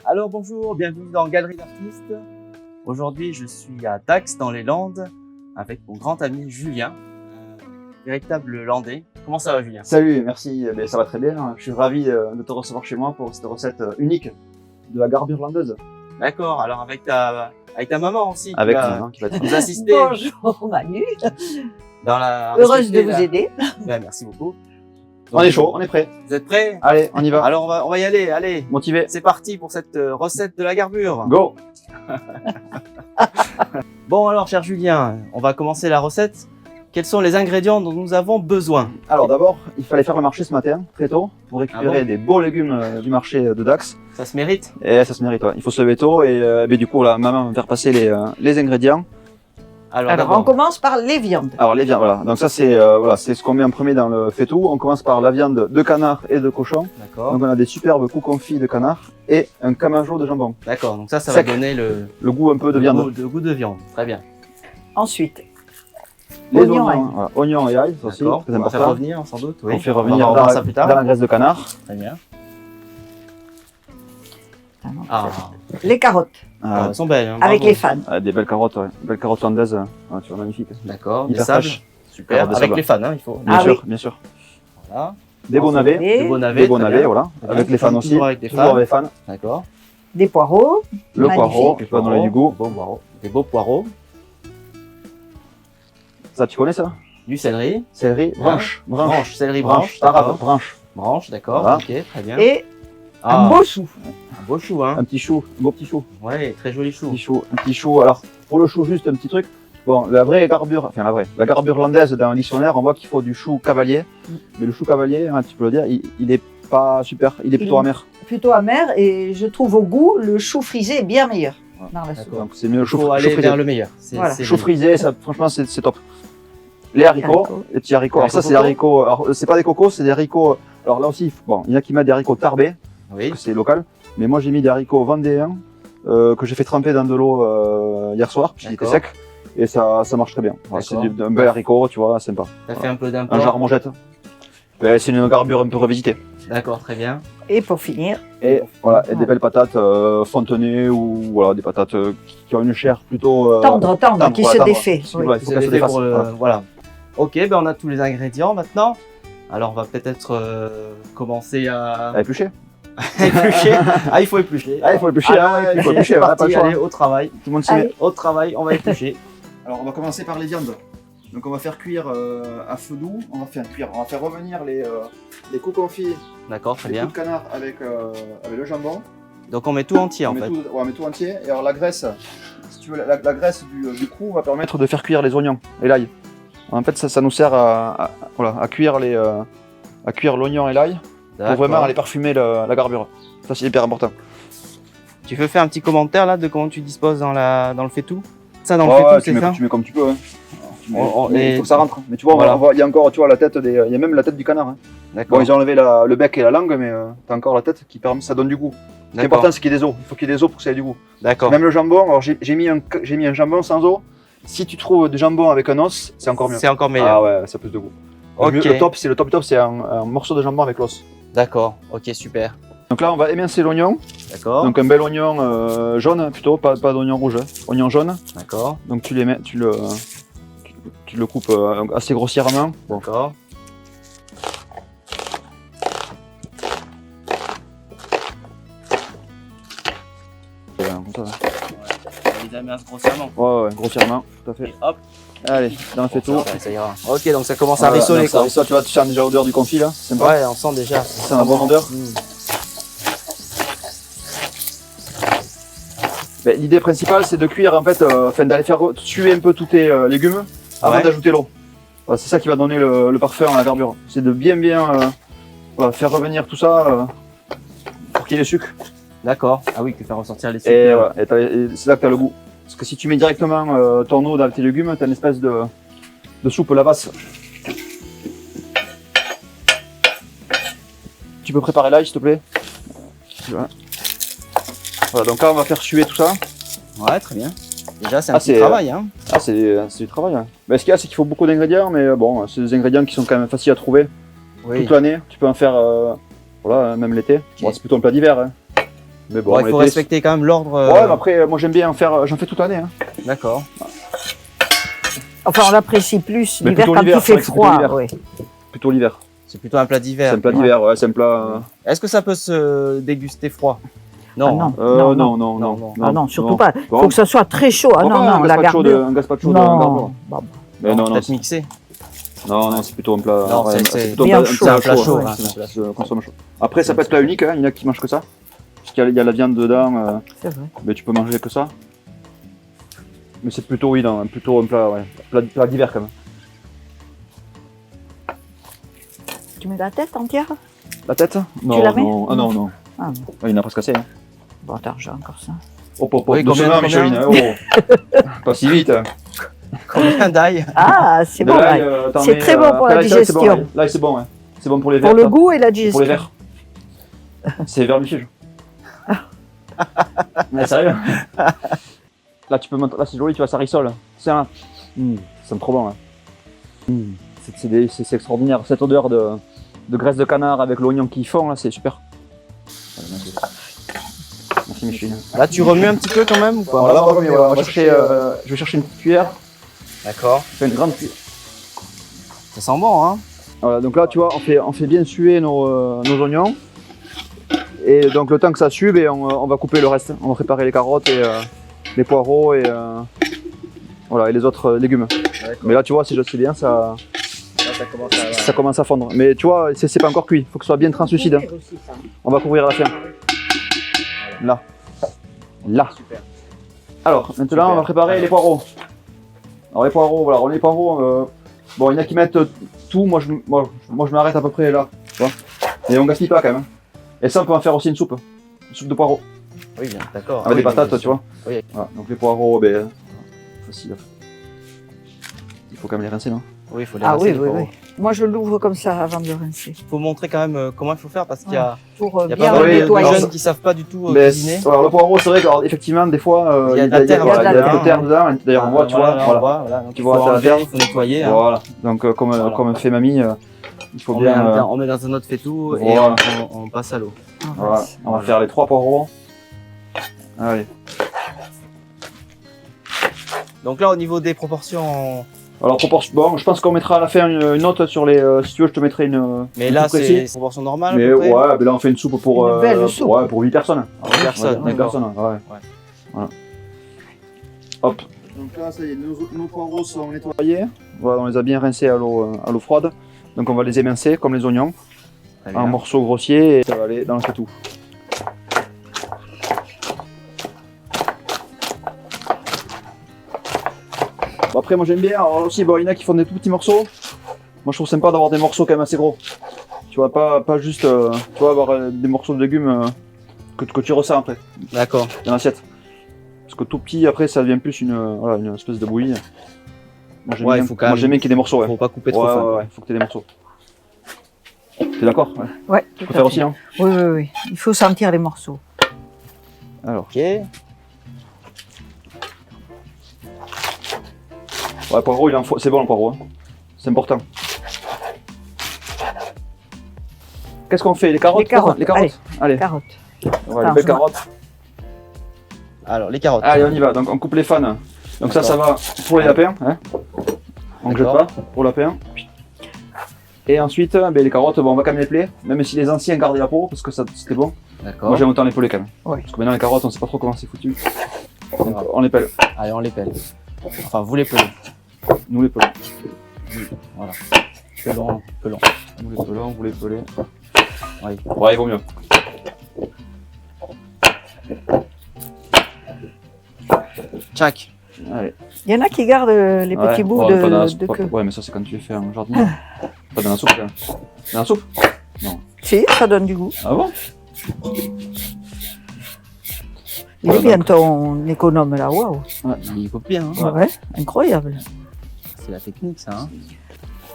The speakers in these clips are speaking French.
Alors bonjour, bienvenue dans Galerie d'artistes. Aujourd'hui je suis à Dax dans les Landes avec mon grand ami Julien, véritable Landais. Comment ça va Julien? Salut, merci, ça va très bien. Je suis ravi de te recevoir chez moi pour cette recette unique de la garbure landaise. D'accord, alors avec ta maman aussi Avec ma maman qui va nous assister. Bonjour Manu, Dans la heureuse de vous aider. Ben, merci beaucoup. On est chaud, on est prêt. Vous êtes prêts? Allez, on y va. Alors on va y aller, allez. Motivé. C'est parti pour cette recette de la garbure. Go. Bon alors cher Julien, on va commencer la recette. Quels sont les ingrédients dont nous avons besoin? Alors d'abord, il fallait faire le marché ce matin, très tôt, pour récupérer des beaux légumes du marché de Dax. Ça se mérite? Et ça se mérite, ouais. Il faut se lever tôt et du coup, là, maman va me faire passer les ingrédients. Alors on commence par les viandes. Alors les viandes, voilà. Donc ça c'est c'est ce qu'on met en premier dans le faitout. On commence par la viande de canard et de cochon. D'accord. Donc on a des superbes coups confits de canard et un camageau de jambon. D'accord, donc ça Sec. va donner le Le goût un peu de viande. goût de viande. Très bien. Ensuite, Les oignons, oignons, voilà. Oignons et ail, ça aussi, D'accord. très On va faire important. revenir sans doute. Oui. On fait revenir on va voir ça plus tard. dans la graisse de canard. Très bien. Ah. Les carottes Elles sont belles. Hein, avec bravo. les fans. Des belles carottes, ouais. Belles carottes landaises, tu vois, magnifiques. D'accord. Des Hyper sables. fraîches. Super. Carottes de Avec sable. les fans, hein, il faut. Bien Ah sûr, oui. bien sûr. Voilà. Des beaux navets. Des beaux navets. Des beaux très navets, bien. voilà. Très bien. Avec les fans aussi. Toujours avec des Toujours fans. avec fans. D'accord. Des poireaux. Le Magnifique. poireau, qui va donner du goût. Des beaux poireaux. Ça, tu connais ça? Du céleri. Céleri, branche. Branche. Céleri Branche. branche. Arabe, D'accord. branche. Branche, d'accord. Voilà. Ok, très bien. Et Ah, un beau chou. un beau chou, hein. Un petit chou, un beau petit chou. Ouais, très joli chou. Un petit chou. Alors, pour le chou, juste un petit truc. Bon, la garbure landaise dans le dictionnaire, on voit qu'il faut du chou cavalier. Mais le chou cavalier, hein, tu peux le dire, il est pas super, il est plutôt amer. Plutôt amer et je trouve au goût, le chou frisé est bien meilleur dans la soupe. D'accord. Donc c'est mieux le Il chou, faut chou aller frisé. vers le meilleur. Voilà. Chou frisé, ça, franchement, c'est top. Les haricots, les petits haricots. Alors ça, c'est des haricots. Alors, c'est pas des cocos, c'est des haricots. Alors là aussi, bon, il y en a qui mettent des haricots tarbés, Oui. parce que c'est local. Mais moi, j'ai mis des haricots vendéens que j'ai fait tremper dans de l'eau hier soir, puis il était D'accord. sec. Et ça marche très bien. Voilà, c'est D'accord. un bel haricot, tu vois, sympa. Ça fait un peu Un d'import. genre mongette. Ben, c'est une garbure un peu revisitée. D'accord, très bien. Et pour finir, Et voilà, et des belles patates fontenées ou voilà, des patates qui ont une chair plutôt tendre, qui voilà, se tendre. défait. Oui. Oui. Il faut C'est qu'elle se fait défasse. pour Voilà. voilà. Ok, ben on a tous les ingrédients maintenant. Alors on va peut-être commencer à Éplucher. éplucher. Ah, il faut éplucher. Ah, il faut éplucher, Ah, hein, il faut éplucher, c'est on n'a pas parti, le choix. allez, au travail. Tout le monde s'y Allez. met. Au travail, on va éplucher. Alors on va commencer par les viandes. Donc on va faire cuire à feu doux. On va faire revenir les coups confits, D'accord, très les bien. coups de canard avec le jambon. Donc on met tout entier en on met fait. tout, ouais, on met tout entier. Et alors la graisse, si tu veux, la graisse du cou va permettre de faire cuire les oignons et l'ail. En fait, ça nous sert à cuire l'oignon et l'ail pour D'accord. vraiment aller parfumer la garbure. Ça c'est hyper important. Tu veux faire un petit commentaire là de comment tu disposes dans le faitout? Ça dans le Ouais, faitout, tu c'est mets, ça? tu mets comme tu peux. Hein. Et- Mais il faut que ça rentre. Mais tu vois, Voilà. il y a encore, tu vois, la tête il y a même la tête du canard. Hein. D'accord. Bon, ils ont enlevé le bec et la langue, mais t'as encore la tête qui permet, ça donne du goût. Ce qui est important, c'est qu'il y ait des os. Il faut qu'il y ait des os pour que ça ait du goût. D'accord. Même le jambon, alors j'ai mis un jambon sans os. Si tu trouves du jambon avec un os, c'est encore mieux. C'est encore meilleur. Ah ouais, ça a plus de goût. Ok. Le top, c'est un morceau de jambon avec l'os. D'accord. Ok, super. Donc là, on va émincer l'oignon. D'accord. Donc un bel oignon jaune plutôt, pas d'oignon rouge. Hein. Oignon jaune. D'accord. Donc tu le coupes assez grossièrement. Bon. D'accord. Comme ça. On les amince grossièrement. Ouais, grossièrement, tout à fait. Et hop. Allez, dans le faitout. Ouais, ça ira. Ok, donc ça commence à Voilà, rissoler donc ça quoi. rissole, tu vois, tu sens déjà l'odeur du confit là, c'est sympa. Ouais, on sent déjà. C'est un bon odeur. Ben, l'idée principale, c'est de cuire en fait, d'aller faire tuer un peu tous tes légumes avant Ouais. d'ajouter l'eau. Voilà, c'est ça qui va donner le parfum à la garbure. C'est de bien faire revenir tout ça pour qu'il y ait le sucre. D'accord. Ah oui, que faire ressortir les sucres. Et, voilà, et c'est là que tu as le goût. Parce que si tu mets directement ton eau dans tes légumes, tu as une espèce de soupe lavasse. Tu peux préparer l'ail s'il te plaît. Voilà. Voilà, donc là on va faire suer tout ça. Ouais, très bien. Déjà, c'est un Ah, petit c'est, travail, hein. Ah c'est du travail. Hein. Mais ce qu'il y a, c'est qu'il faut beaucoup d'ingrédients, mais bon, c'est des ingrédients qui sont quand même faciles à trouver Oui. toute l'année. Tu peux en faire voilà, même l'été. Bon, c'est plutôt un plat d'hiver. Hein. Mais bon, Bon, il faut l'été, respecter quand même l'ordre. Ouais, mais après, moi j'aime bien en faire, j'en fais toute l'année. Hein. D'accord. Enfin, on l'apprécie plus Mais l'hiver plutôt quand l'hiver, il c'est fait vrai que c'est plutôt froid. l'hiver. Oui. Plutôt l'hiver. C'est plutôt un plat d'hiver. C'est un plat d'hiver, ouais, c'est un plat. Est-ce que ça peut se déguster froid? Non. Ah non. hein. Non. Ah non, surtout pas. Il Bon. faut que ça soit très chaud. Ah non, Pourquoi non, la gardure. un gazpacho de gardure. Non. Bah, Mais non, Peut-être mixé. non, c'est plutôt un plat. Non, ouais, c'est plutôt bien un chaud. plat C'est un plat chaud, ouais, hein, c'est c'est un plat ça se consomme chaud. Après, ça peut être plat unique, hein, il y en a qui mangent que ça. Parce qu'il y a la viande dedans, c'est vrai. mais tu peux manger que ça. Mais c'est plutôt, oui, non, plutôt un plat, ouais, plat d'hiver quand même. Tu mets la tête entière? La tête? Non, la mets? non, ah non. Ah non. Ah, il y en a presque assez. Hein. Bon, attends, j'ai encore ça. Oui, doucement, combien Micheline, hein, oh. Pas si vite. Combien d'ail? Ah, c'est bon, l'ail, là. t'en C'est mets, très bon pour la après, l'ail, c'est bon, digestion. l'ail, c'est bon, ouais. C'est bon pour les verres. Pour le ça. goût et la Pour les digestion. verres. C'est vermifuge. Mais sérieux. Là, tu peux monter. Là, c'est joli, tu vois, ça rissole. C'est un. C'est trop bon. Hein. C'est extraordinaire. Cette odeur de graisse de canard avec l'oignon qui fond, là, c'est super. Merci, Micheline. Là, tu remues un petit peu quand même ou pas? Voilà, on va chercher, je vais chercher une petite cuillère. D'accord. Enfin, une grande cuillère. Ça sent bon, hein? Voilà, donc là, tu vois, on fait bien suer nos oignons. Et donc, le temps que ça sue, ben, on va couper le reste. On va préparer les carottes et les poireaux et, voilà, et les autres légumes. Mais là, tu vois, si je sais bien, ça commence à fondre. Mais tu vois, c'est pas encore cuit. Il faut que ce soit bien translucide. Hein. On va couvrir à la fin. Là. Super. Alors, maintenant, Super. on va préparer les poireaux. Alors, les poireaux, voilà, les poireaux. Bon, il y en a qui mettent tout. Moi, je m'arrête à peu près là. Tu vois. Et on gaspille pas quand même. Hein. Et ça, on peut en faire aussi une soupe. Une soupe de poireaux. Oui, bien, d'accord. Avec des patates, tu vois. Oui. Voilà, donc les poireaux, ben, facile. Il faut quand même les rincer, non? Oui, il faut les Ah rincer, oui, les oui, poireaux. oui. Moi, je l'ouvre comme ça avant de le rincer. Il faut montrer quand même comment il faut faire parce qu'il y a, Pour il y a bien pas mal le de nettoyer. jeunes qui savent pas du tout Mais cuisiner. alors, le poireau, c'est vrai qu'effectivement, des fois, Il y a de la terre, voilà, il y a de la un peu de terre dedans. D'ailleurs, on voit, tu vois, là, voilà. on voit, voilà. Donc, Tu il vois, faut t'as la enlever, terre. il faut nettoyer. Hein. Voilà. Donc, Voilà. comme fait mamie, il faut On, bien. on met dans un autre faitout et Voilà. on passe à l'eau. Voilà. On va faire les 3 poireaux. Allez. Donc là, au niveau des proportions, Alors, bon, je pense qu'on mettra à la fin une note sur les. Si tu veux, je te mettrai une. mais une là, soupe précise. c'est proportion normale. Mais à peu près ouais, ben là, on fait une soupe pour. Une belle soupe. Ouais, pour 8 personnes. Alors, personne, Ouais, 8 d'accord. personnes, ouais. Voilà. Hop. Donc là, ça y est, nos poireaux sont nettoyés. Voilà, on les a bien rincés à l'eau froide. Donc on va les émincer comme les oignons, Très en bien. morceaux grossiers, et ça va aller dans le faitout. Bon, après, moi j'aime bien. Alors aussi, bon, il y en a qui font des tout petits morceaux. Moi je trouve sympa d'avoir des morceaux quand même assez gros. Tu vois, pas juste tu vois, avoir des morceaux de légumes que tu ressens après D'accord. dans l'assiette. Parce que tout petit, après, ça devient plus voilà, une espèce de bouillie. Moi j'aime Ouais, bien, il faut quand même- qu'il y ait des morceaux. Ouais. Faut pas couper trop fin. Ouais, faut que tu aies des morceaux. T'es d'accord? Ouais. Ouais, Tu tout préfères à aussi, fait. hein? Oui, oui, oui. Il faut sentir les morceaux. Alors, Ok. ouais, poireau, c'est bon le poireau. Hein. C'est important. Qu'est-ce qu'on fait? Les carottes? Les carottes, Les carottes. Allez. Carottes. Ouais, les Attends, belles je- carottes. Alors, les carottes. Allez, on y va. Donc, on coupe les fans. Donc, ça va pour les lapins. Hein. On ne jette D'accord. pas pour lapins. Et ensuite, ben, les carottes, bon, on va quand même les peler. Même si les anciens gardaient la peau, parce que c'était bon. D'accord. Moi, j'aime autant les peler quand même. Ouais. Parce que maintenant, les carottes, on sait pas trop comment c'est foutu. Donc, on les pèle. Allez, on les pèle. Enfin, vous les pelez. Nous les pelons. Voilà. Pelons, pelons. Nous les pelons, vous les pelez. Oui. Ouais, il vaut mieux. Tchac. Allez. Il y en a qui gardent les Ouais. petits bouts Ouais, pas dans la de soupe, queue. ouais, mais ça, c'est quand tu les fais en jardin. Pas dans la soupe, quand même. Dans la soupe? Si, ça donne du goût. Ah bon? Il est bien ton économe là, waouh. Il coupe bien. Hein. Ouais, incroyable. C'est la technique, ça. Hein.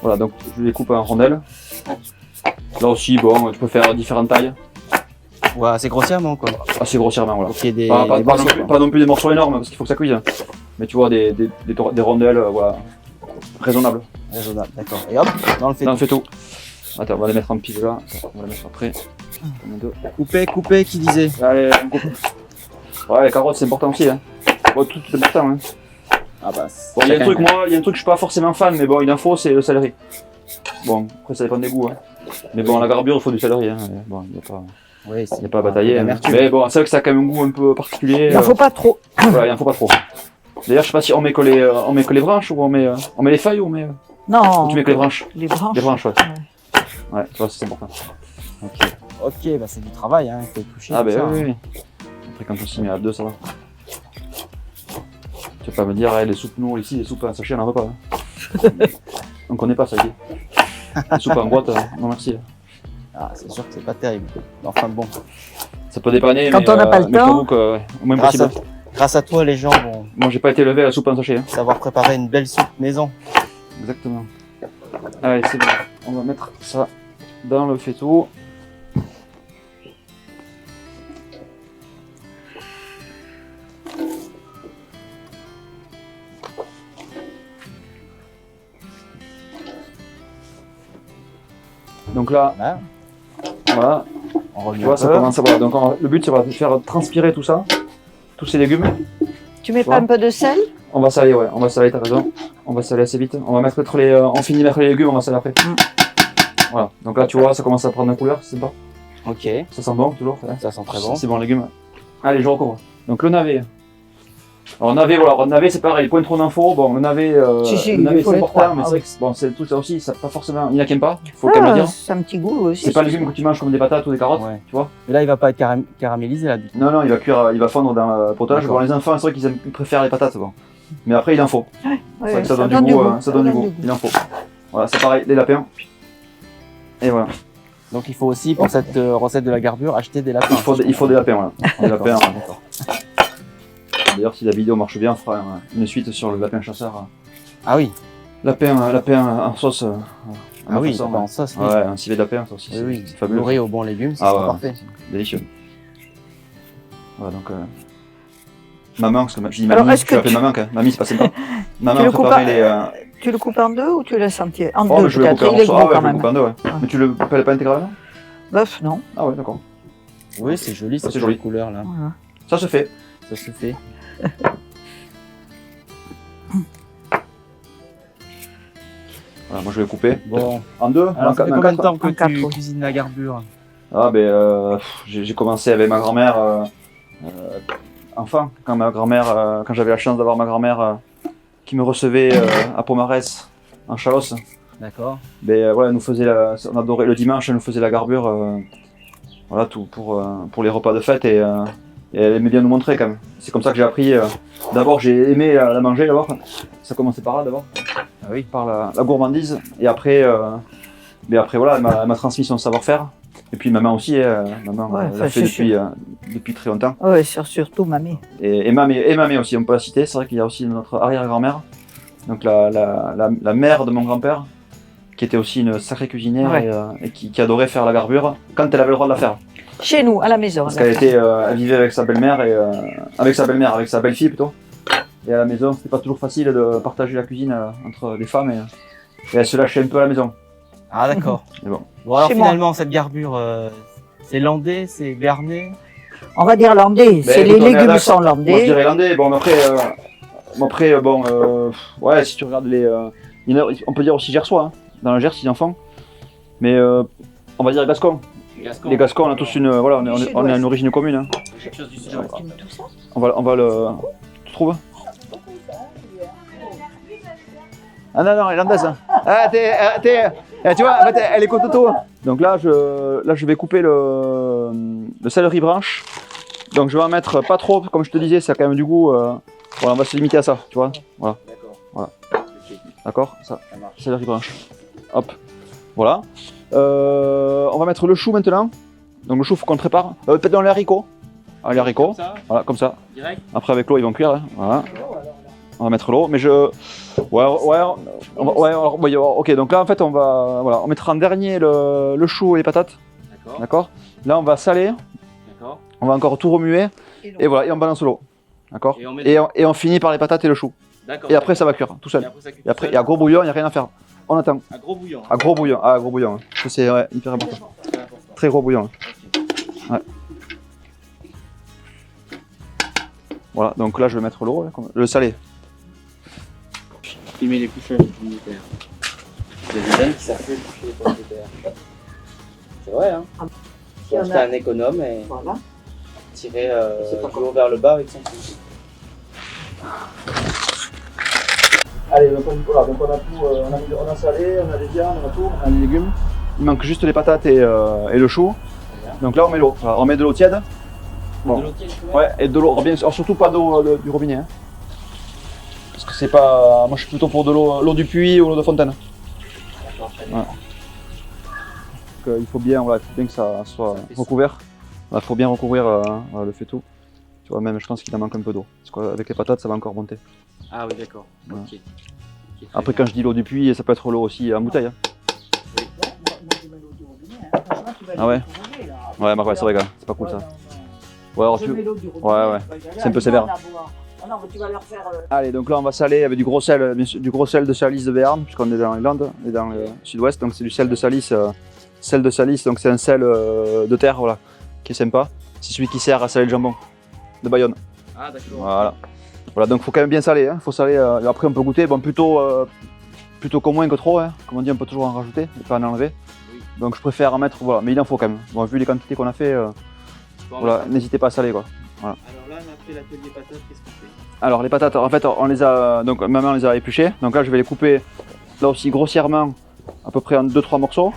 Voilà, donc je les coupe en rondelles. Là aussi, bon, tu peux faire différentes tailles. Ouais, assez grossièrement, quoi. Assez grossièrement, voilà. Pour qu'il y ait des. Pas des non morceaux, plus, quoi. pas non plus des morceaux énormes, parce qu'il faut que ça cuise. Mais tu vois, des rondelles, voilà, raisonnables. Raisonnable, d'accord. Et hop, dans le fait. Dans le faitout. Attends, on va les mettre en pile là. Attends, on va les mettre après. Couper, qui disait? Allez, on coupe. Ouais, les carottes c'est important aussi. Hein. Bon, tout est important. Hein. Ah bah, Bon, il y a un truc, moi, il y a un truc que je suis pas forcément fan, mais bon, il en faut, c'est le céleri. Bon, après ça dépend des goûts. Hein. Mais bon, la garbure, il faut du céleri. Hein. Bon, il n'y a pas. Oui, Il n'y a pas à batailler. Hein. Mais bon, c'est vrai que ça a quand même un goût un peu particulier. Il n'en faut pas trop. Voilà, il n'en faut pas trop. D'ailleurs, je sais pas si on met que les branches ou on met les feuilles ou on met. Non. Ou tu mets que les branches. Les branches. Les branches, ouais. Ouais, tu vois, c'est important. Ok, bah c'est du travail, hein. Il faut toucher. Ah, tout bah ça, oui, hein. oui. Après, quand on s'y met à deux, ça va. Tu vas pas me dire, les soupes, nous, ici, les soupes en sachet, on n'en veut pas. Hein. On connaît pas ça ici. Les soupes en boîte, non merci. Ah, c'est sûr que c'est pas terrible. Enfin bon. Ça peut dépanner, quand mais, on n'a pas le mais temps. j'avoue que, au moins Grâce possible. grâce à toi, les gens vont Moi, j'ai pas été élevé à la soupe en sachet. Hein. savoir préparer une belle soupe maison. Exactement. Allez, c'est bon. On va mettre ça dans le faitout. Donc là, voilà, On remue tu vois, un ça peu. commence à voir. Donc le but, c'est de faire transpirer tout ça, tous ces légumes. Tu mets Tu pas vois. un peu de sel? On va saler, ouais, on va saler, t'as raison. On va saler assez vite. On va mettre on finit de mettre les légumes, on va saler après. Voilà, donc là, tu vois, ça commence à prendre une couleur, c'est sympa. Ok, Ça sent bon, toujours. Ouais. ça sent très bon. C'est bon, légumes. Allez, je recouvre. Donc le navet. Alors, navet, voilà, le navet, c'est pareil, point trop d'infos. Bon, le navet, Si, le navet il faut c'est les important, trois. mais Ah c'est vrai que bon, c'est tout ça aussi, ça pas forcément. Il y en a qui aiment pas, faut quand même le dire. C'est un petit goût aussi. C'est pas le légume que tu manges comme des patates ou des carottes, Ouais. tu vois. Mais là, il va pas être caramélisé là du coup. Non, non, il va cuire, il va fondre dans le potage. D'accord. Bon, les enfants, c'est vrai ils préfèrent les patates, bon. Mais après, il en faut. Ouais, C'est vrai que ça donne du goût, ça donne du goût. Il en faut. Voilà, c'est pareil, les lapins. Et voilà. Donc il faut aussi, pour cette recette de la garbure, acheter des lapins. Il faut des lapins, voilà. Des D'accord, lapins. d'accord. D'ailleurs, si la vidéo marche bien, on fera une suite sur le lapin chasseur. Ah oui, Lapin en sauce. ah oui, façon, en sauce, oui. Ouais, un civet de lapin, ça aussi. Oui, oui. C'est fabuleux. Nourri aux bons légumes, c'est Ah ouais, parfait. Délicieux. Voilà, donc. Maman, parce que je dis Alors, mamie, est-ce je que suis appelé tu- maman, quand mamie, c'est pas sympa. Maman Tu a le coupes préparé à- les. Tu le coupes en deux ou tu le laisses entier? En Oh, deux mais je vais le peut-être. couper en Il est morceaux. gros Ah ouais, quand je vais le même. couper en deux, ouais. Ouais. Mais tu le coupes pas intégralement? Bœuf, non. Ah ouais, d'accord. Oui, c'est joli, c'est c'est joli. joli couleur là. Voilà. Ça se fait. Ça se fait. Voilà, moi je vais le couper. Bon, En deux? alors ça fait combien de temps que en quatre, tu oui. cuisines la garbure? Ah ben, j'ai commencé avec ma grand-mère enfant, quand j'avais la chance d'avoir ma grand-mère qui me recevait à Pomarès, en Chalosse. D'accord. Ben voilà, elle nous faisait on adorait le dimanche, elle nous faisait la garbure, voilà tout pour les repas de fête et elle aimait bien nous montrer quand même. C'est comme ça que j'ai appris. D'abord j'ai aimé la manger d'abord. Ça commençait par là d'abord. Ah oui. Par la gourmandise et après, voilà, elle m'a transmis son savoir-faire. Et puis maman aussi, maman Ouais, l'a fait depuis très longtemps. Oui, surtout mamie. Et mamie aussi, on peut la citer. C'est vrai qu'il y a aussi notre arrière-grand-mère, donc la mère de mon grand-père, qui était aussi une sacrée cuisinière Ouais. et qui adorait faire la garbure quand elle avait le droit de la faire. Chez nous, à la maison. Parce là. elle vivait avec sa belle-mère avec sa belle-fille plutôt. Et à la maison, c'était pas toujours facile de partager la cuisine entre des femmes et elle se lâchait un peu à la maison. Ah d'accord. Mais bon. Bon alors Chez moi. finalement, cette garbure, c'est landais, c'est béarnais. On va dire landais. C'est les écoute, on est à légumes Dax. sont Moi je landais. dirais landais. Bon après, ouais, si tu regardes on peut dire aussi gersois, hein, dans la Gers, les enfants. Mais on va dire gascon. Les Gascons, on a tous voilà, on a une origine commune. Hein. Quelque chose du sud-ouest. On va le. Tu trouves? Ah non, elle est landaise. Hein. Ah, tu vois, en fait, elle est cototo. Donc là, je vais couper le céleri branche. Donc je vais en mettre pas trop, comme je te disais, ça a quand même du goût. Voilà, on va se limiter à ça, tu vois. Voilà, D'accord. d'accord, ça, Ça marche. céleri branche. Hop, voilà. On va mettre le chou maintenant. Donc le chou, faut qu'on le prépare. Peut-être dans les haricots. Ah, les haricots. Ça, Voilà, comme ça. direct. Après avec l'eau ils vont cuire, hein. Voilà. On va mettre l'eau, mais ok, donc là en fait on mettra en dernier le chou et les patates, D'accord. d'accord. Là on va saler, D'accord. on va encore tout remuer, et voilà, et on balance l'eau, d'accord. Et on met. Et on finit par les patates et le chou, D'accord. et après ça va cuire, tout Et seul. après ça cuit Et après, tout il y a seul. gros bouillon, il n'y a rien à faire. On attend, Un gros bouillon. à gros bouillon, hein. Ça, c'est hyper important, C'est important. très gros bouillon. Hein. Ok. Ouais. Voilà, donc là je vais mettre l'eau, le salé. Il met les couchages de pommes de terre. Il y a des jeunes qui savent plus coucher les pommes de terre. C'est vrai, hein. Il y en Faut a- acheter un économe et Voilà. tirer C'est pas du haut vers le bas avec son couche. Allez, donc on a tout, on a salé, on a les viandes, on a tout, on a les légumes. Il manque juste les patates et le chou. Donc là on met l'eau, on met de l'eau tiède. Bon. De l'eau tiède, quand même. Ouais, et de l'eau, bien sûr, surtout pas d'eau du robinet. Hein. Parce que c'est pas. Moi je suis plutôt pour de l'eau du puits ou l'eau de fontaine. D'accord, très bien. Ouais. Donc, il faut bien que ça soit recouvert. Il faut bien recouvrir le faitout. Tu vois, même je pense qu'il en manque un peu d'eau. Parce qu'avec les patates ça va encore monter. Ah oui, d'accord. Ouais. Ok. Ok, très Après bien. quand je dis l'eau du puits, ça peut être l'eau aussi en bouteille. Hein. Ouais, moi, je mets l'eau du robinet. Hein. Franchement, tu vas Ah ouais. aller au robinet, là. Ouais, bah ouais, c'est vrai, gars, c'est pas cool Ouais, ça. non, non. Ouais, alors, Je tu- mets l'eau du robinet. Ouais, ouais. C'est un peu sévère. Ah non, mais tu vas leur faire. Allez, donc là on va saler avec du gros sel, bien sûr, du gros sel de Salis de Béarn, puisqu'on est dans les Landes, on est dans le sud-ouest, donc c'est du sel de Salis. Donc c'est un sel de terre, voilà, qui est sympa. C'est celui qui sert à saler le jambon de Bayonne. Ah d'accord. Voilà. Voilà, donc faut quand même bien saler, hein. Faut saler. Après on peut goûter, bon plutôt qu'au moins que trop, hein. Comme on dit, on peut toujours en rajouter, et pas en enlever. Oui. Donc je préfère en mettre, voilà, mais il en faut quand même. Bon, vu les quantités qu'on a fait, voilà, n'hésitez pas à saler quoi. Alors là, on a fait l'atelier patates, qu'est-ce qu'on fait? Alors les patates, en fait, on les a, donc maman les a épluchées. Donc là, je vais les couper, là aussi grossièrement, à peu près en 2-3 morceaux.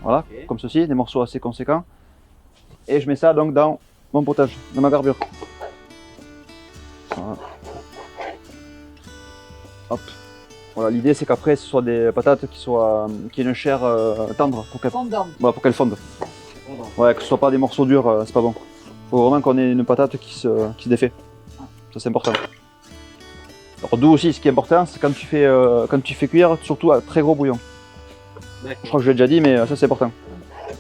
Voilà, Ok. comme ceci, des morceaux assez conséquents. Et je mets ça donc dans mon potage, dans ma garbure. Voilà. Hop. Voilà, l'idée c'est qu'après ce soit des patates qui aient une chair tendre pour qu'elles fondent. Ouais, que ce soit pas des morceaux durs, c'est pas bon. Faut vraiment qu'on ait une patate qui se défait. Ça c'est important. Alors d'où aussi ce qui est important, c'est quand tu fais cuire, surtout à très gros bouillon. Je crois que je l'ai déjà dit, mais ça c'est important.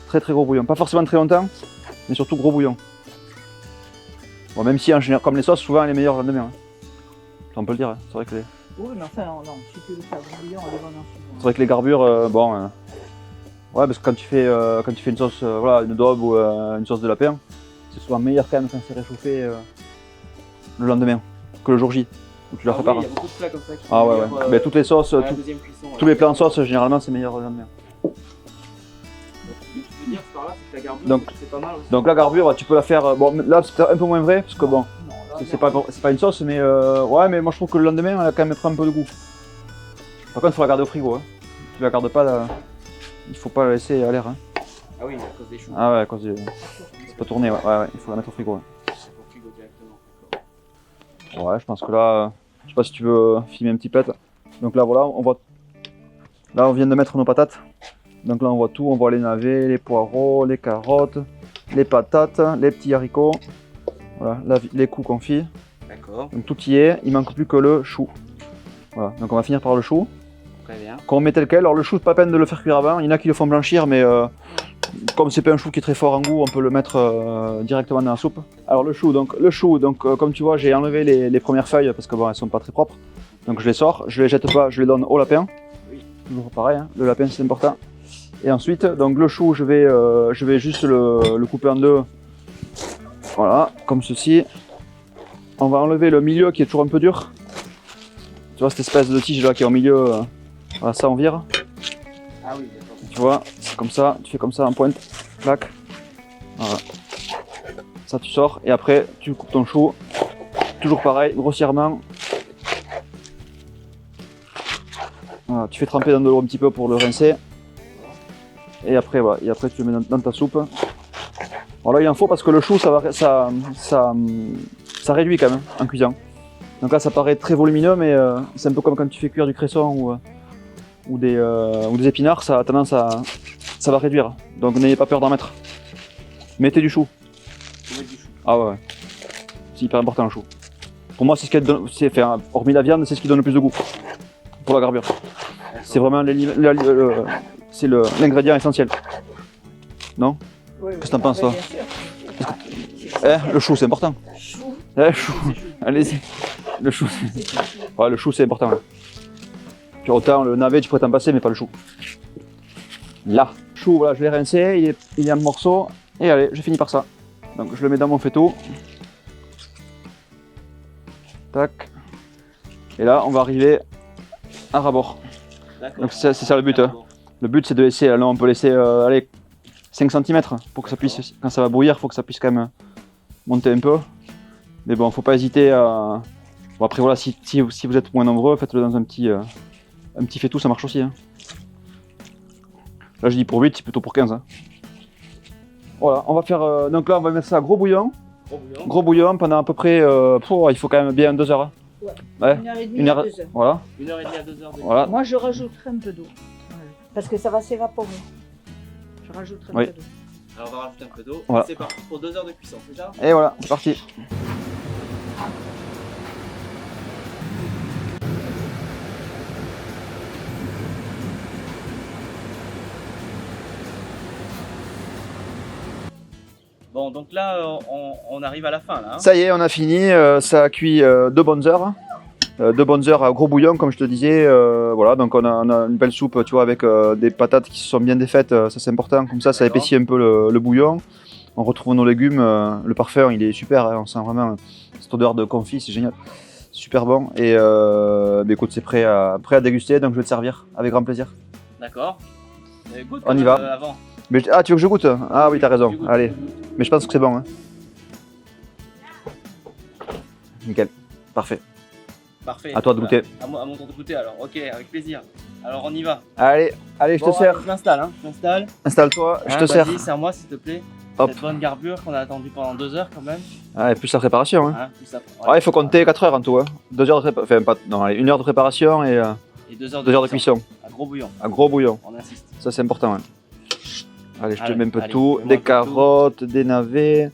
Très gros bouillon. Pas forcément très longtemps, mais surtout gros bouillon. Bon, même si en général, comme les sauces, souvent elle est meilleure le lendemain. Hein. Ça, on peut le dire, hein. C'est vrai que Oui, mais enfin, non, si tu veux faire bouillon, elle est bonne en c'est vrai que les garbures, ouais, parce que quand tu fais une sauce, voilà, une daube ou une sauce de lapin, c'est souvent meilleur quand même quand c'est réchauffé le lendemain que le jour J. Où tu la prépares. Oui, il y a beaucoup de plats comme ça qui Ah sont ouais, meilleurs, ouais. Mais toutes les sauces, à la deuxième cuisson. tous les plats en sauce, généralement c'est meilleur le lendemain. Ce que tu veux dire par là, c'est que la garbure, Donc- c'est pas mal aussi. Donc la garbure, tu peux la faire. Bon, là c'est peut-être un peu moins vrai, parce que bon, c'est pas une sauce, mais ouais, mais moi je trouve que le lendemain, elle a quand même pris un peu de goût. Par contre, il faut la garder au frigo. Hein. Tu la gardes pas, il faut pas la laisser à l'air. Hein. Ah oui, à cause des choux. Ah ouais, à cause du. C'est pas tourné, ouais, il faut la mettre au frigo. C'est pour frigo directement. D'accord. Ouais, je pense que là, je sais pas si tu veux filmer un petit pet. Donc là, voilà, on voit. Là, on vient de mettre nos patates. Donc là, on voit tout. On voit les navets, les poireaux, les carottes, les patates, les petits haricots. Voilà, les cous confits. D'accord, Donc tout y est. Il manque plus que le chou. Voilà, donc on va finir par le chou. très bien. Qu'on met tel quel. Alors le chou, c'est pas la peine de le faire cuire avant. Il y en a qui le font blanchir, mais comme c'est pas un chou qui est très fort en goût, on peut le mettre directement dans la soupe. Alors le chou, comme tu vois, j'ai enlevé les premières feuilles parce que bon, elles sont pas très propres. Donc je les sors, je les jette pas, je les donne au lapin. Oui. Toujours pareil, hein, le lapin c'est important. Et ensuite, donc le chou, je vais juste le couper en deux. Voilà, comme ceci. On va enlever le milieu qui est toujours un peu dur. Tu vois cette espèce de tige là qui est au milieu, voilà, ça on vire. Ah oui, d'accord. Tu vois, c'est comme ça, tu fais comme ça en pointe, clac. Voilà. Ça tu sors et après tu coupes ton chou, toujours pareil, grossièrement. Voilà, tu fais tremper dans de l'eau un petit peu pour le rincer. Et après, voilà, et après tu le mets dans ta soupe. Voilà, il en faut parce que le chou ça réduit quand même en cuisant. Donc là ça paraît très volumineux, mais c'est un peu comme quand tu fais cuire du cresson ou des épinards, ça a tendance ça va réduire. Donc n'ayez pas peur d'en mettre. Mettez du chou. Faut mettre du chou. Ah ouais, c'est hyper important le chou. Pour moi c'est ce qui donne, hormis la viande, c'est ce qui donne le plus de goût pour la garbure. C'est vraiment l'ingrédient essentiel. Non? Qu'est-ce que t'en penses, toi? Le chou c'est important. Chou. Le chou, allez-y. Le chou, ouais, le chou c'est important. Ouais. Puis autant le navet tu pourrais t'en passer, mais pas le chou. Là, chou, voilà, je l'ai rincé, il est en morceaux. Et allez, je finis par ça. Donc je le mets dans mon faitout. Tac. Et là, on va arriver à ras-bord. D'accord. Donc c'est ça le but. Hein. Le but c'est de laisser, là on peut laisser allez, 5 cm pour que ça puisse, quand ça va bouillir, il faut que ça puisse quand même monter un peu. Mais bon, faut pas hésiter à... Bon après voilà, si vous êtes moins nombreux, faites-le dans un petit faitout, ça marche aussi. Hein. Là je dis pour 8, c'est plutôt pour 15. Hein. Voilà, on va faire... donc là on va mettre ça à gros bouillon. Gros bouillon pendant à peu près... il faut quand même bien 2 heures. Hein. Ouais. 1h30 à 2 heures. Voilà. 1h30 à 2 heures. Voilà. Moi, je rajouterai un peu d'eau. Voilà. Parce que ça va s'évaporer. Je rajouterai un peu d'eau. Alors on va rajouter un peu d'eau. Voilà. C'est parti pour 2 heures de cuisson, c'est ça? Et voilà, c'est parti. Bon, donc là, on arrive à la fin là. Hein. Ça y est, on a fini. Ça a cuit 2 bonnes heures. 2 bonnes heures à gros bouillon, comme je te disais. Voilà, donc on a une belle soupe, tu vois, avec des patates qui se sont bien défaites. Ça c'est important. Comme ça épaissit un peu le bouillon. On retrouve nos légumes. Le parfum, il est super. Hein, on sent vraiment cette odeur de confit, c'est génial. Super bon. Et écoute, c'est prêt à déguster. Donc je vais te servir avec grand plaisir. D'accord. Goûte On y va. avant. Mais, tu veux que je goûte? Ah oui, t'as raison. Allez. Mais je pense que c'est bon. Hein. Nickel. Parfait. Parfait. À toi de goûter. À mon tour de goûter alors. Ok, avec plaisir. Alors on y va. Allez, je te sers. Je m'installe. Hein. Je m'installe. Installe-toi, je te sers. Vas-y, sers-moi s'il te plaît. Hop. Cette bonne garbure qu'on a attendue pendant 2 heures quand même. Ah, et plus la préparation. Hein. Hein, plus ça... Ouais, il faut compter 4 heures en tout. Hein. 2 heures de préparation. Enfin, pas... non, allez, 1 heure de préparation et 2 heures 2 heures de cuisson. À gros bouillon. À gros bouillon. On insiste. Ça, c'est important. Hein. Allez, je te mets un peu allez, tout. mets-moi Des un peu carottes, des navets,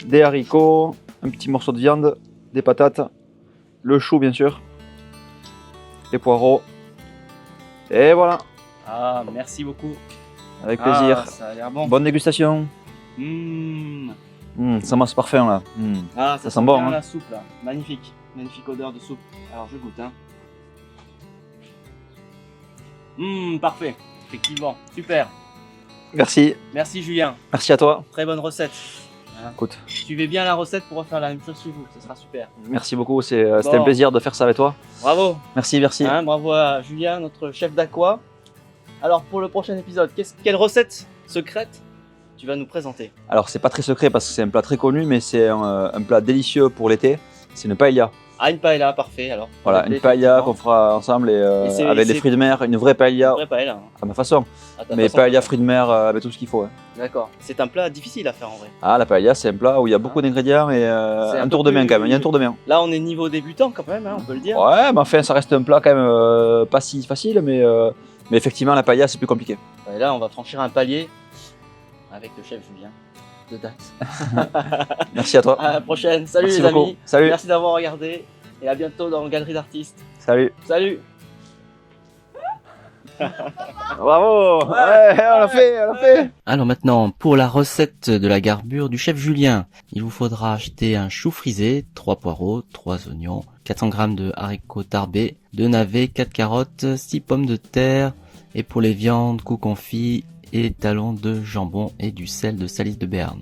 des haricots, un petit morceau de viande, des patates, le chou, bien sûr, les poireaux. Et voilà. Ah, merci beaucoup. Avec plaisir. Ah, ça a l'air bon. Bonne dégustation. Ça masse parfum là. Ah, ça sent bon. Bien Hein. la soupe là. Magnifique. Magnifique odeur de soupe. Alors je goûte. Hein. Parfait. Effectivement. Super. Merci. Merci Julien. Merci à toi. Très bonne recette. Hein. Écoute. Suivez bien la recette pour refaire la même chose chez vous. Ce sera super. Merci beaucoup. C'était un plaisir de faire ça avec toi. Bravo. Merci. Hein, bravo à Julien, notre chef d'aqua. Alors pour le prochain épisode, quelle recette secrète tu vas nous présenter? Alors c'est pas très secret parce que c'est un plat très connu, mais c'est un plat délicieux pour l'été. C'est une paella. Ah, une paella, parfait alors. Voilà, une paella qu'on fera ensemble avec des fruits de mer, une vraie paella. Une vraie paella. Hein. À ma façon. Mais paella, fruits de mer, avec tout ce qu'il faut. Hein. D'accord. C'est un plat difficile à faire en vrai. Ah, la paella, c'est un plat où il y a beaucoup d'ingrédients et un tour de main quand même. Il y a un tour de main. Là, on est niveau débutant quand même, hein, on peut le dire. Ouais, mais enfin, ça reste un plat quand même pas si facile, mais effectivement, la paella, c'est plus compliqué. Et là, on va franchir un palier avec le chef Julien de Dax. Merci à toi. À la prochaine. Salut Merci les beaucoup. amis. Salut. Merci d'avoir regardé et à bientôt dans Galerie d'artistes. Salut. Salut. Bravo. Ouais, on l'a fait. Alors maintenant, pour la recette de la garbure du chef Julien, il vous faudra acheter un chou frisé, 3 poireaux, 3 oignons, 400 g de haricots tarbés, 2 navets, 4 carottes, 6 pommes de terre, et pour les viandes, cou confit et talons de jambon et du sel de Salis de Béarn.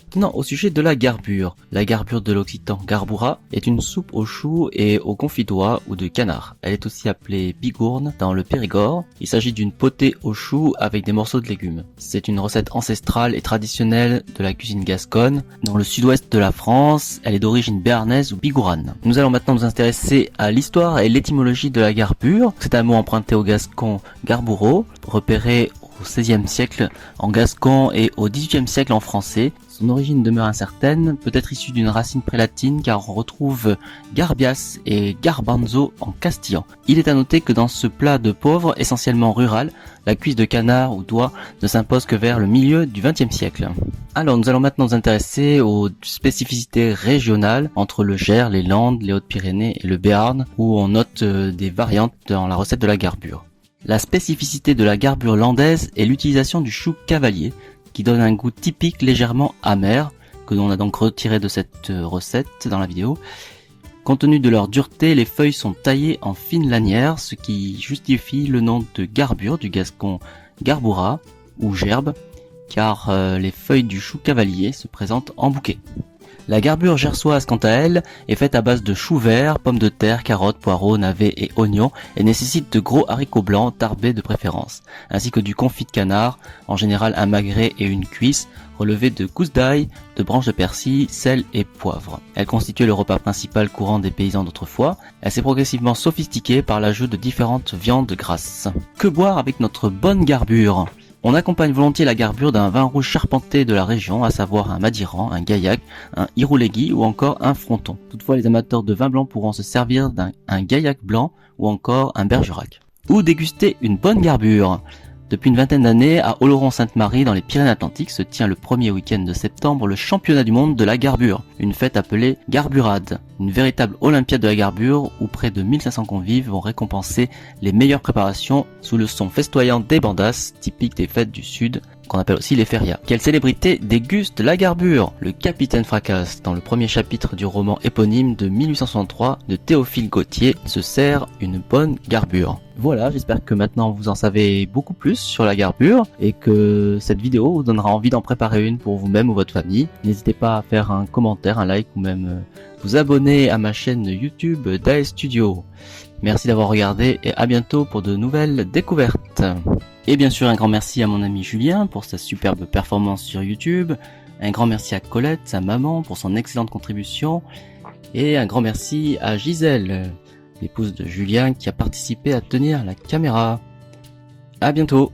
Maintenant, au sujet de la garbure. La garbure de l'occitan garboura est une soupe au chou et au confit d'oie ou de canard. Elle est aussi appelée bigourne dans le Périgord. Il s'agit d'une potée au chou avec des morceaux de légumes. C'est une recette ancestrale et traditionnelle de la cuisine gasconne. Dans le sud-ouest de la France, elle est d'origine béarnaise ou bigourane. Nous allons maintenant nous intéresser à l'histoire et l'étymologie de la garbure. C'est un mot emprunté au gascon garburo, repéré au XVIe siècle en gascon et au XVIIIe siècle en français. Son origine demeure incertaine, peut-être issue d'une racine prélatine car on retrouve garbias et garbanzo en castillan. Il est à noter que dans ce plat de pauvre, essentiellement rural, la cuisse de canard ou d'oie ne s'impose que vers le milieu du XXe siècle. Alors nous allons maintenant nous intéresser aux spécificités régionales entre le Gers, les Landes, les Hautes-Pyrénées et le Béarn où on note des variantes dans la recette de la garbure. La spécificité de la garbure landaise est l'utilisation du chou cavalier, qui donne un goût typique légèrement amer, que l'on a donc retiré de cette recette dans la vidéo. Compte tenu de leur dureté, les feuilles sont taillées en fines lanières, ce qui justifie le nom de garbure du gascon garbura ou gerbe, car les feuilles du chou cavalier se présentent en bouquet. La garbure gersoise, quant à elle, est faite à base de choux verts, pommes de terre, carottes, poireaux, navets et oignons et nécessite de gros haricots blancs, tarbés de préférence, ainsi que du confit de canard, en général un magret et une cuisse, relevés de gousses d'ail, de branches de persil, sel et poivre. Elle constituait le repas principal courant des paysans d'autrefois. Elle s'est progressivement sophistiquée par l'ajout de différentes viandes grasses. Que boire avec notre bonne garbure ? On accompagne volontiers la garbure d'un vin rouge charpenté de la région, à savoir un madiran, un gaillac, un irouléguy ou encore un fronton. Toutefois, les amateurs de vin blanc pourront se servir d'un gaillac blanc ou encore un bergerac. Ou déguster une bonne garbure. Depuis une vingtaine d'années, à Oloron-Sainte-Marie, dans les Pyrénées-Atlantiques, se tient le premier week-end de septembre le championnat du monde de la garbure, une fête appelée Garburade, une véritable olympiade de la garbure où près de 1500 convives vont récompenser les meilleures préparations sous le son festoyant des bandas, typique des fêtes du Sud, qu'on appelle aussi les férias. Quelle célébrité déguste la garbure? Le capitaine Fracasse, dans le premier chapitre du roman éponyme de 1863 de Théophile Gautier, se sert une bonne garbure. Voilà, j'espère que maintenant vous en savez beaucoup plus sur la garbure et que cette vidéo vous donnera envie d'en préparer une pour vous-même ou votre famille. N'hésitez pas à faire un commentaire, un like ou même vous abonner à ma chaîne YouTube Dae Studio. Merci d'avoir regardé et à bientôt pour de nouvelles découvertes. Et bien sûr un grand merci à mon ami Julien pour sa superbe performance sur YouTube. Un grand merci à Colette, sa maman, pour son excellente contribution. Et un grand merci à Gisèle, l'épouse de Julien, qui a participé à tenir la caméra. À bientôt.